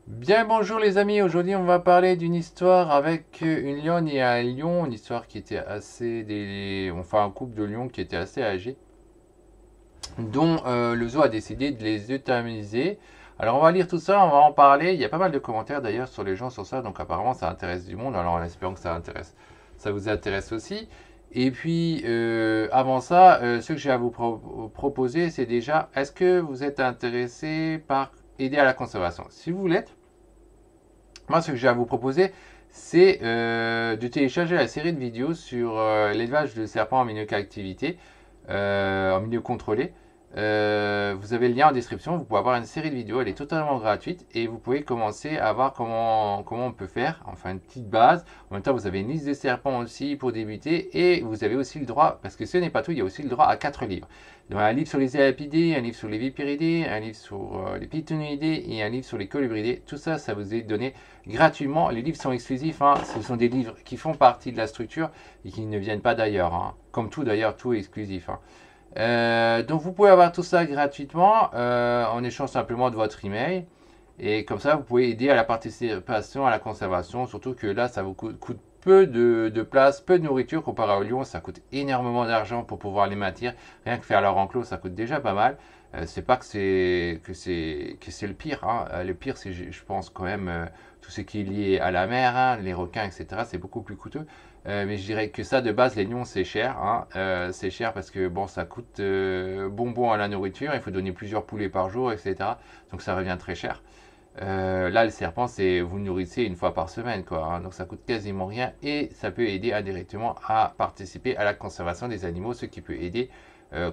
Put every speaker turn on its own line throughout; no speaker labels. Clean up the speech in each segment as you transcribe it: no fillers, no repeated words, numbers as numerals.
Bien bonjour les amis, aujourd'hui on va parler d'une histoire avec une lionne et un lion, une histoire qui était enfin un couple de lions qui était assez âgé, dont le zoo a décidé de les euthanasier. Alors on va lire tout ça, on va en parler, il y a pas mal de commentaires d'ailleurs sur les gens sur ça, donc apparemment ça intéresse du monde, alors en espérant que ça vous intéresse aussi. Et puis avant ça, ce que j'ai à vous proposer, c'est déjà, est-ce que vous êtes intéressé par aider à la conservation? Si vous l'êtes, moi, ce que j'ai à vous proposer, c'est de télécharger la série de vidéos sur l'élevage de serpents en milieu captivité, en milieu contrôlé. Vous avez le lien en description, vous pouvez avoir une série de vidéos, elle est totalement gratuite et vous pouvez commencer à voir comment on peut faire, enfin une petite base. En même temps, vous avez une liste de serpents aussi pour débuter et vous avez aussi le droit, parce que ce n'est pas tout, il y a aussi le droit à 4 livres. Donc, un livre sur les élapidés, un livre sur les vipiridés, un livre sur les pitoniidés et un livre sur les colubridés. Tout ça, ça vous est donné gratuitement. Les livres sont exclusifs, hein. Ce sont des livres qui font partie de la structure et qui ne viennent pas d'ailleurs, hein. Comme tout d'ailleurs, tout est exclusif, hein. Donc vous pouvez avoir tout ça gratuitement en échange simplement de votre email. Et comme ça, vous pouvez aider à la participation à la conservation. Surtout que là, ça vous coûte peu de place, peu de nourriture comparé aux lions. Ça coûte énormément d'argent pour pouvoir les maintenir. Rien que faire leur enclos, ça coûte déjà pas mal. C'est pas que c'est le pire, hein. Le pire, c'est, je pense quand même, tout ce qui est lié à la mer, hein, les requins, etc. C'est beaucoup plus coûteux. Mais je dirais que ça, de base, les lions, c'est cher, hein. C'est cher parce que bon, ça coûte bonbon à la nourriture. Il faut donner plusieurs poulets par jour, etc. Donc ça revient très cher. Là, le serpent, c'est vous le nourrissez une fois par semaine, quoi, hein. Donc ça coûte quasiment rien et ça peut aider indirectement à participer à la conservation des animaux, ce qui peut aider.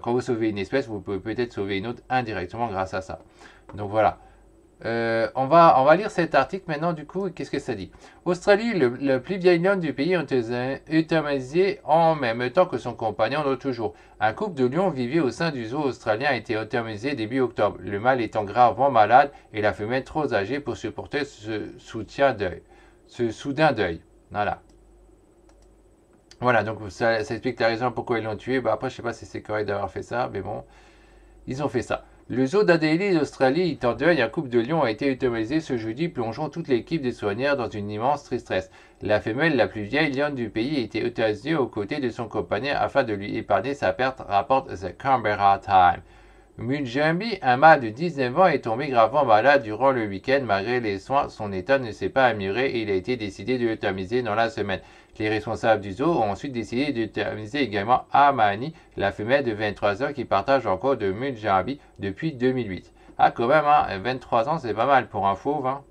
Quand vous sauvez une espèce, vous pouvez peut-être sauver une autre indirectement grâce à ça. Donc voilà. On va lire cet article maintenant, du coup. Qu'est-ce que ça dit? Australie, le plus vieil lion du pays, ont été euthanasié en même temps que son compagnon l'autre jour. Un couple de lions vivait au sein du zoo australien a été euthanasié début octobre, le mâle étant gravement malade et la femelle trop âgée pour supporter ce soudain deuil. Voilà. Voilà, donc ça explique la raison pourquoi ils l'ont tué. Bah, après, je sais pas si c'est correct d'avoir fait ça, mais bon, ils ont fait ça. Le zoo d'Adélie d'Australie est en deuil. Un couple de lions a été euthanisé ce jeudi, plongeant toute l'équipe des soigneurs dans une immense tristesse. La femelle la plus vieille lionne du pays a été euthanasiée aux côtés de son compagnon afin de lui épargner sa perte, rapporte The Canberra Times. Mujambi, un mâle de 19 ans, est tombé gravement malade durant le week-end. Malgré les soins, son état ne s'est pas amélioré et il a été décidé de l'euthanasier dans la semaine. Les responsables du zoo ont ensuite décidé d'euthaniser également Amani, la femelle de 23 ans qui partage encore de Mujambi depuis 2008. Ah, quand même, hein, 23 ans, c'est pas mal pour un fauve, hein.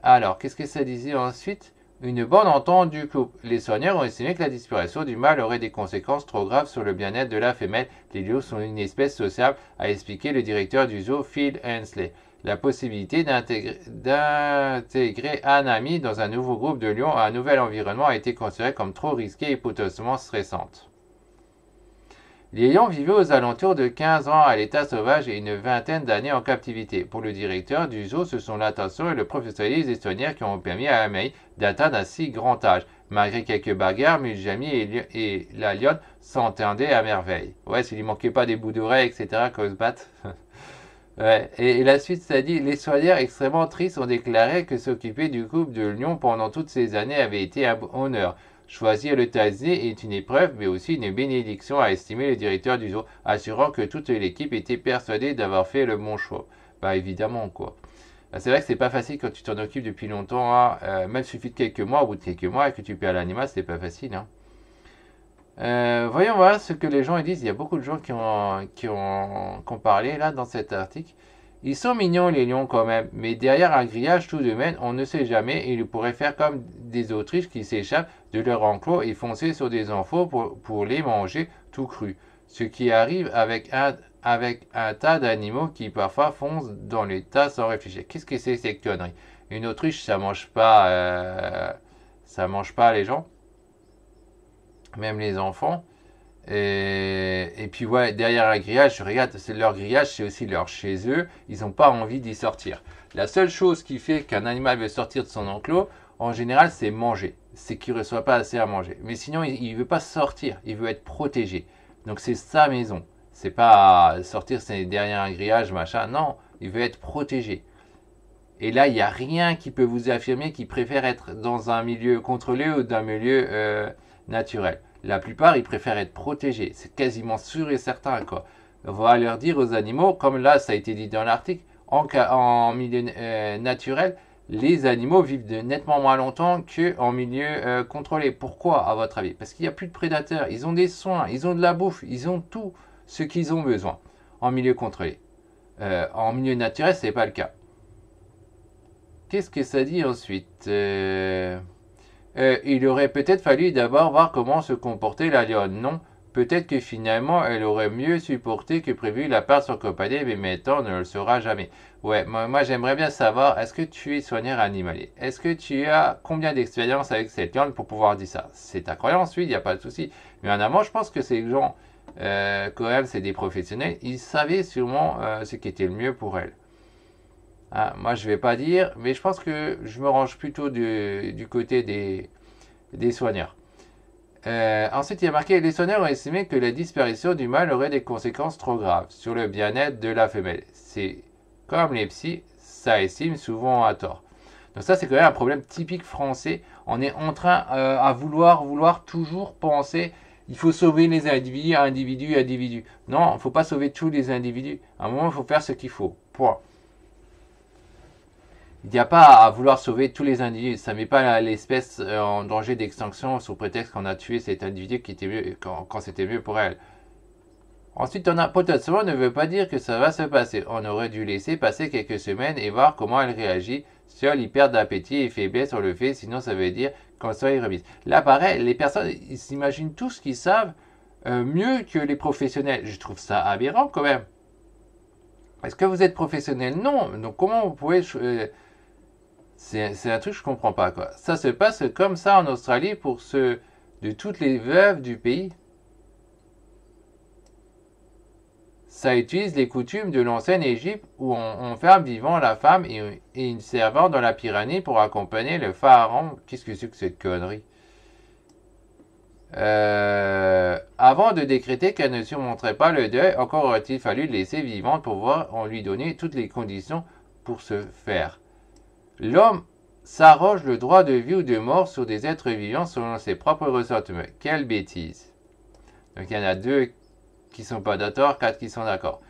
Alors, qu'est-ce que ça disait ensuite? Une bonne entente du couple. Les soigneurs ont estimé que la disparition du mâle aurait des conséquences trop graves sur le bien-être de la femelle. Les lions sont une espèce sociable, a expliqué le directeur du zoo, Phil Hensley. La possibilité d'intégrer un ami dans un nouveau groupe de lions à un nouvel environnement a été considérée comme trop risquée et potentiellement stressante. Les lions vivaient aux alentours de 15 ans à l'état sauvage et une vingtaine d'années en captivité. Pour le directeur du zoo, ce sont l'attention et le professionnalisme des soigneurs qui ont permis à Amei d'atteindre un si grand âge. Malgré quelques bagarres, Mujami et la lionne s'entendaient à merveille. Ouais, s'il ne manquait pas des bouts d'oreilles, etc., qu'on se batte. Ouais. Et la suite, ça dit, les soigneurs extrêmement tristes ont déclaré que s'occuper du couple de lions pendant toutes ces années avait été un honneur. Choisir le tasé est une épreuve, mais aussi une bénédiction, a estimé le directeur du zoo, assurant que toute l'équipe était persuadée d'avoir fait le bon choix. Bah évidemment, quoi. Bah, c'est vrai que c'est pas facile quand tu t'en occupes depuis longtemps, hein. Même suffit de quelques mois, au bout de quelques mois, et que tu perds l'animal, c'est pas facile, hein. Voyons voir ce que les gens disent. Il y a beaucoup de gens qui ont parlé là dans cet article. Ils sont mignons les lions quand même, mais derrière un grillage tout de même, on ne sait jamais. Ils pourraient faire comme des autruches qui s'échappent de leur enclos et foncer sur des enfants pour les manger tout crus. Ce qui arrive avec un tas d'animaux qui parfois foncent dans les tas sans réfléchir. Qu'est-ce que c'est ces conneries? Une autruche, ça mange pas les gens, même les enfants. Et puis ouais, derrière un grillage, je regarde, c'est leur grillage, c'est aussi leur chez eux. Ils n'ont pas envie d'y sortir. La seule chose qui fait qu'un animal veut sortir de son enclos, en général, c'est manger. C'est qu'il ne reçoit pas assez à manger. Mais sinon, il ne veut pas sortir. Il veut être protégé. Donc c'est sa maison. C'est pas sortir, c'est derrière un grillage, machin. Non, il veut être protégé. Et là, il n'y a rien qui peut vous affirmer qu'ils préfèrent être dans un milieu contrôlé ou dans un milieu naturel. La plupart, ils préfèrent être protégés. C'est quasiment sûr et certain, quoi. On va leur dire aux animaux, comme là, ça a été dit dans l'article, en milieu naturel, les animaux vivent nettement moins longtemps qu'en milieu contrôlé. Pourquoi, à votre avis? Parce qu'il n'y a plus de prédateurs, ils ont des soins, ils ont de la bouffe, ils ont tout ce qu'ils ont besoin en milieu contrôlé. En milieu naturel, ce n'est pas le cas. Qu'est-ce que ça dit ensuite il aurait peut-être fallu d'abord voir comment se comportait la lionne. Non, peut-être que finalement elle aurait mieux supporté que prévu la part de son compagnon, mais maintenant on ne le saura jamais. Ouais, moi j'aimerais bien savoir, est-ce que tu es soigneur animalier? Est-ce que tu as combien d'expérience avec cette lionne pour pouvoir dire ça? C'est ta croyance, oui, il n'y a pas de souci. Mais en amont, je pense que ces gens, quand même, c'est des professionnels, ils savaient sûrement ce qui était le mieux pour elle. Hein, moi, je ne vais pas dire, mais je pense que je me range plutôt du côté des soigneurs. Ensuite, il y a marqué, les soigneurs ont estimé que la disparition du mâle aurait des conséquences trop graves sur le bien-être de la femelle. C'est comme les psys, ça estime souvent à tort. Donc ça, c'est quand même un problème typique français. On est en train à vouloir toujours penser, il faut sauver les individus. Non, il ne faut pas sauver tous les individus. À un moment, il faut faire ce qu'il faut. Point. Il n'y a pas à vouloir sauver tous les individus. Ça ne met pas l'espèce en danger d'extinction sous prétexte qu'on a tué cet individu qui était mieux, quand c'était mieux pour elle. Ensuite, on a potentiellement ne veut pas dire que ça va se passer. On aurait dû laisser passer quelques semaines et voir comment elle réagit sur les pertes d'appétit et faiblesse sur le fait, sinon ça veut dire qu'on soit remise. Là, pareil, les personnes, ils s'imaginent tous qu'ils savent mieux que les professionnels. Je trouve ça aberrant quand même. Est-ce que vous êtes professionnel? Non. Donc comment vous pouvez... c'est un truc que je comprends pas, quoi. Ça se passe comme ça en Australie pour ceux de toutes les veuves du pays. Ça utilise les coutumes de l'ancienne Égypte où on ferme vivant la femme et une servante dans la pyramide pour accompagner le pharaon. Qu'est-ce que c'est que cette connerie? Avant de décréter qu'elle ne surmonterait pas le deuil, encore aurait-il fallu laisser vivante pour voir en lui donner toutes les conditions pour se faire. L'homme s'arroge le droit de vie ou de mort sur des êtres vivants selon ses propres ressentiments. Quelle bêtise! Donc il y en a 2 qui sont pas d'accord, 4 qui sont d'accord.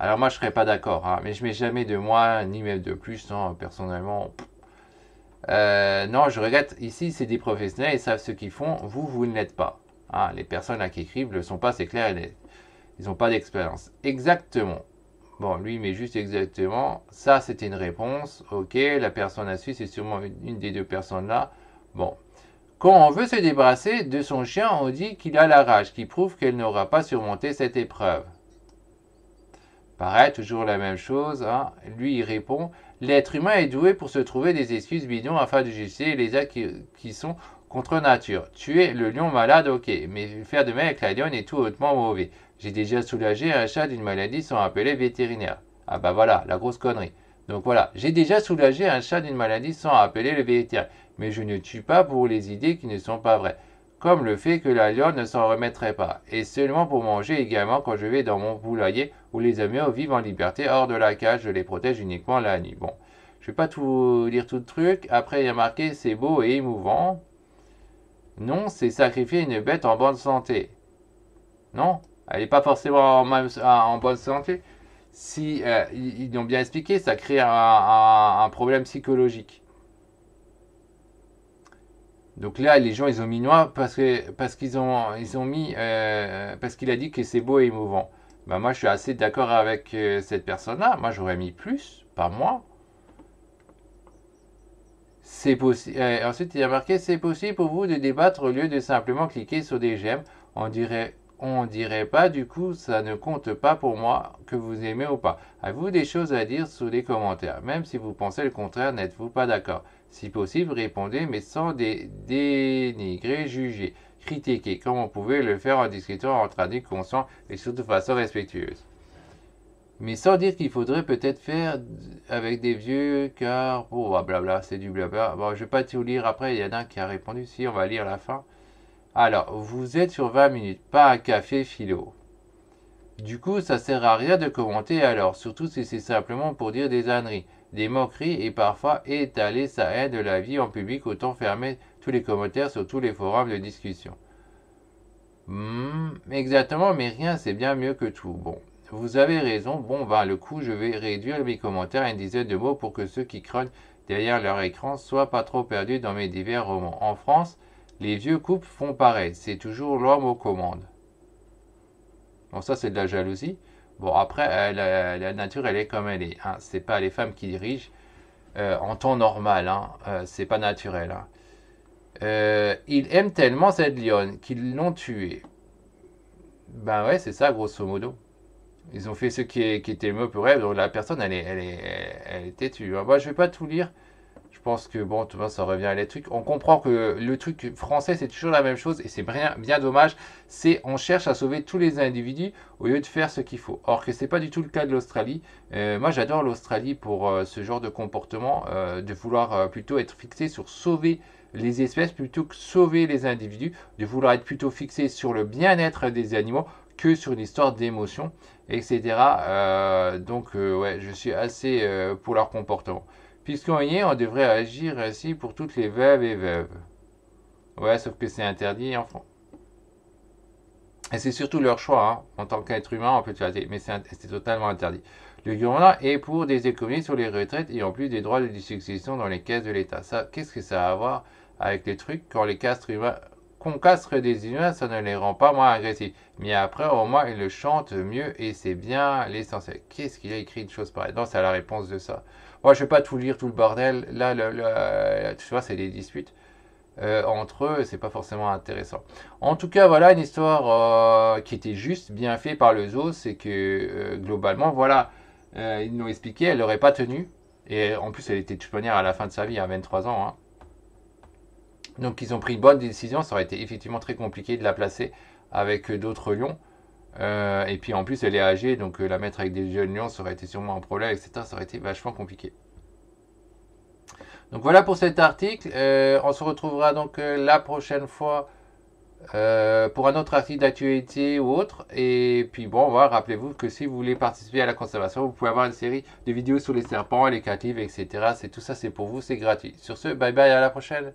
Alors moi je serais pas d'accord, hein, mais je mets jamais de moins ni même de plus, hein, personnellement. Non, je regrette. Ici c'est des professionnels, ils savent ce qu'ils font. Vous ne l'êtes pas. Hein, les personnes là qui écrivent ne le sont pas, c'est clair et net. Ils n'ont pas d'expérience. Exactement. Bon, lui, mais juste exactement. Ça, c'était une réponse. Ok, la personne à suivre, c'est sûrement une des 2 personnes là. Bon. Quand on veut se débarrasser de son chien, on dit qu'il a la rage, qui prouve qu'elle n'aura pas surmonté cette épreuve. Pareil, toujours la même chose. Hein. Lui, il répond, l'être humain est doué pour se trouver des excuses bidons afin de justifier les actes qui sont contre nature. Tuer le lion malade, ok, mais faire de même avec la lionne est tout hautement mauvais. J'ai déjà soulagé un chat d'une maladie sans appeler vétérinaire. Ah bah voilà, la grosse connerie. Donc voilà, j'ai déjà soulagé un chat d'une maladie sans appeler le vétérinaire. Mais je ne tue pas pour les idées qui ne sont pas vraies. Comme le fait que la lionne ne s'en remettrait pas. Et seulement pour manger également quand je vais dans mon poulailler où les animaux vivent en liberté hors de la cage. Je les protège uniquement la nuit. Bon, je vais pas tout lire tout le truc. Après, il y a marqué c'est beau et émouvant. Non, c'est sacrifier une bête en bonne santé. Non, elle n'est pas forcément en bonne santé. Si ils l'ont bien expliqué, ça crée un problème psychologique. Donc là, les gens, ils ont mis noir parce qu'ils ont mis parce qu'il a dit que c'est beau et émouvant. Ben moi, je suis assez d'accord avec cette personne-là. Moi, j'aurais mis plus, pas moins. C'est possible. Ensuite, il y a marqué c'est possible pour vous de débattre au lieu de simplement cliquer sur des j'aime. On dirait pas, du coup, ça ne compte pas pour moi que vous aimez ou pas. Avez-vous des choses à dire sous les commentaires? Même si vous pensez le contraire, n'êtes-vous pas d'accord? Si possible, répondez, mais sans dénigrer, juger, critiquer, comme on pouvait le faire en discutant entre adultes conscients et surtout de façon respectueuse. Mais sans dire qu'il faudrait peut-être faire avec des vieux, car... Bon, blabla, c'est du blabla. Bon, je vais pas tout lire après, il y en a un qui a répondu. Si, on va lire la fin. Alors, vous êtes sur 20 minutes, pas un café philo. Du coup, ça sert à rien de commenter alors, surtout si c'est simplement pour dire des âneries. des moqueries et parfois étaler sa haine de la vie en public, autant fermer tous les commentaires sur tous les forums de discussion. Exactement, mais rien, c'est bien mieux que tout. Bon, vous avez raison. Bon, ben, le coup, je vais réduire mes commentaires à une dizaine de mots pour que ceux qui crognent derrière leur écran soient pas trop perdus dans mes divers romans. En France, les vieux couples font pareil. C'est toujours l'homme aux commandes. Bon, ça, c'est de la jalousie. Bon, après, la nature, elle est comme elle est. Hein. C'est pas les femmes qui dirigent en temps normal. Hein. C'est pas naturel. Hein. Ils aiment tellement cette lionne qu'ils l'ont tuée. Ben ouais, c'est ça, grosso modo. Ils ont fait ce qui était mieux pour elle, donc la personne, elle est têtue. Hein. Moi, je vais pas tout lire. Je pense que, bon, tout le monde, ça revient à les trucs. On comprend que le truc français, c'est toujours la même chose, et c'est bien dommage. C'est, on cherche à sauver tous les individus au lieu de faire ce qu'il faut. Or que c'est pas du tout le cas de l'Australie. Moi, j'adore l'Australie pour ce genre de comportement, de vouloir plutôt être fixé sur sauver les espèces plutôt que sauver les individus, de vouloir être plutôt fixé sur le bien-être des animaux que sur l'histoire d'émotions, etc. Ouais, je suis assez pour leur comportement. Puisqu'on y est, on devrait agir ainsi pour toutes les veuves et veuves. Ouais, sauf que c'est interdit en France. Et c'est surtout leur choix, hein. En tant qu'être humain, on peut faire, mais c'est totalement interdit. Le gouvernement est pour des économies sur les retraites et en plus des droits de succession dans les caisses de l'État. Ça, qu'est-ce que ça a à voir avec les trucs quand les castres humains, qu'on castre des humains, ça ne les rend pas moins agressifs. Mais après, au moins, ils le chantent mieux et c'est bien l'essentiel. Qu'est-ce qu'il a écrit une chose pareille? Non, c'est la réponse de ça. Moi, je vais pas tout lire, tout le bordel. Là, tu vois, c'est des disputes entre eux, c'est pas forcément intéressant. En tout cas, voilà une histoire qui était juste bien faite par le zoo, c'est que globalement, voilà, ils l'ont expliqué, elle n'aurait pas tenu, et en plus, elle était de toute manière à la fin de sa vie, à 23 ans. Hein. Donc, ils ont pris une bonne décision, ça aurait été effectivement très compliqué de la placer avec d'autres lions. Et puis en plus, elle est âgée, donc la mettre avec des jeunes lions, ça aurait été sûrement un problème, etc. Ça aurait été vachement compliqué. Donc voilà pour cet article. On se retrouvera donc la prochaine fois pour un autre article d'actualité ou autre. Et puis bon, voilà, rappelez-vous que si vous voulez participer à la conservation, vous pouvez avoir une série de vidéos sur les serpents, les captives, etc. C'est tout ça, c'est pour vous, c'est gratuit. Sur ce, bye bye, à la prochaine.